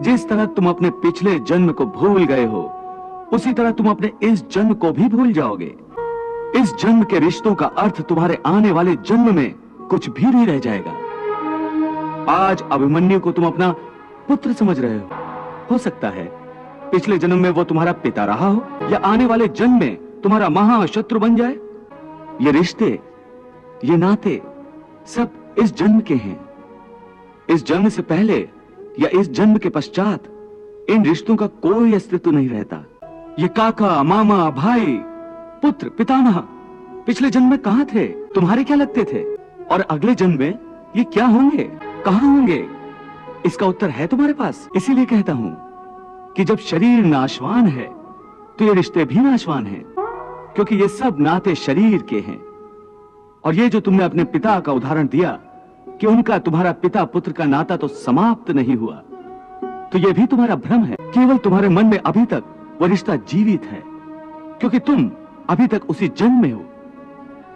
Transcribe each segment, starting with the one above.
जिस तरह तुम अपने पिछले जन्म को भूल गए हो, उसी तरह तुम अपने इस जन्म को भी भूल जाओगे। इस जन्म के रिश्तों का अर्थ तुम्हारे आने वाले जन्म में कुछ भी नहीं रह जाएगा। आज अभिमन्यु को तुम अपना पुत्र समझ रहे हो सकता है पिछले जन्म में वो तुम्हारा पिता रहा हो, या आने वाले जन्म में तुम्हारा महाशत्रु बन जाए। ये रिश्ते, ये नाते सब इस जन्म के हैं। इस जन्म से पहले या इस जन्म के पश्चात इन रिश्तों का कोई अस्तित्व नहीं रहता। ये काका, मामा, भाई, पुत्र, पितामह पिछले जन्म में कहां थे? तुम्हारे क्या लगते थे? और अगले जन्म में ये क्या होंगे, कहां होंगे? इसका उत्तर है तुम्हारे पास। इसीलिए कहता हूं कि जब शरीर नाशवान है तो ये रिश्ते भी नाशवान हैं, क्योंकि ये सब नाते शरीर के हैं। और ये जो तुमने अपने पिता का उदाहरण दिया कि उनका तुम्हारा पिता पुत्र का नाता तो समाप्त नहीं हुआ, तो ये भी तुम्हारा भ्रम है। केवल तुम्हारे मन में अभी तक वो रिश्ता जीवित है, क्योंकि तुम अभी तक उसी जन्म में हो।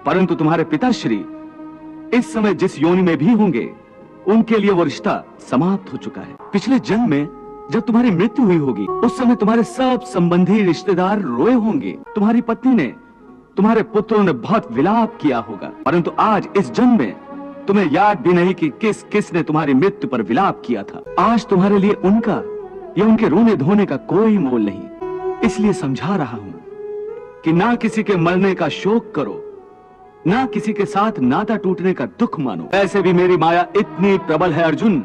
परंतु तुम्हारे पिताश्री इस समय जिस योनि में भी होंगे, उनके लिए वो रिश्ता समाप्त हो चुका है। पिछले जन्म में जब तुम्हारी मृत्यु हुई होगी, उस समय तुम्हारे सब संबंधी रिश्तेदार रोए होंगे। तुम्हारी पत्नी ने, तुम्हारे पुत्रों ने बहुत विलाप किया होगा। परंतु आज इस जन्म में तुम्हें याद भी नहीं कि किस किस ने तुम्हारी मृत्यु पर विलाप किया था। आज तुम्हारे लिए उनका या उनके रोने धोने का कोई मोल नहीं। इसलिए समझा रहा हूं कि ना किसी के मरने का शोक करो, ना किसी के साथ नाता टूटने का दुख मानो। ऐसे भी मेरी माया इतनी प्रबल है अर्जुन,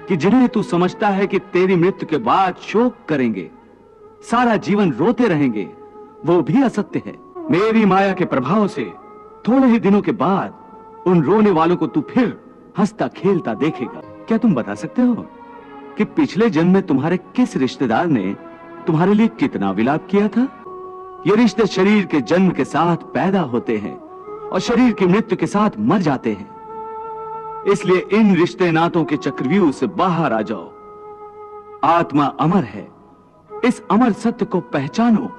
कि जिन्हें तू समझता है कि तेरी मृत्यु के बाद शोक करेंगे, सारा जीवन रोते रहेंगे, वो भी असत्य है। मेरी माया के प्रभाव से थोड़े ही दिनों के बाद उन रोने वालों को तू फिर हंसता खेलता देखेगा। क्या तुम बता सकते हो कि पिछले जन्म में तुम्हारे किस रिश्तेदार ने तुम्हारे लिए कितना विलाप किया था? ये रिश्ते शरीर के जन्म के साथ पैदा होते हैं और शरीर की मृत्यु के साथ मर जाते हैं। इसलिए इन रिश्ते नातों के चक्रव्यूह से बाहर आ जाओ। आत्मा अमर है, इस अमर सत्य को पहचानो।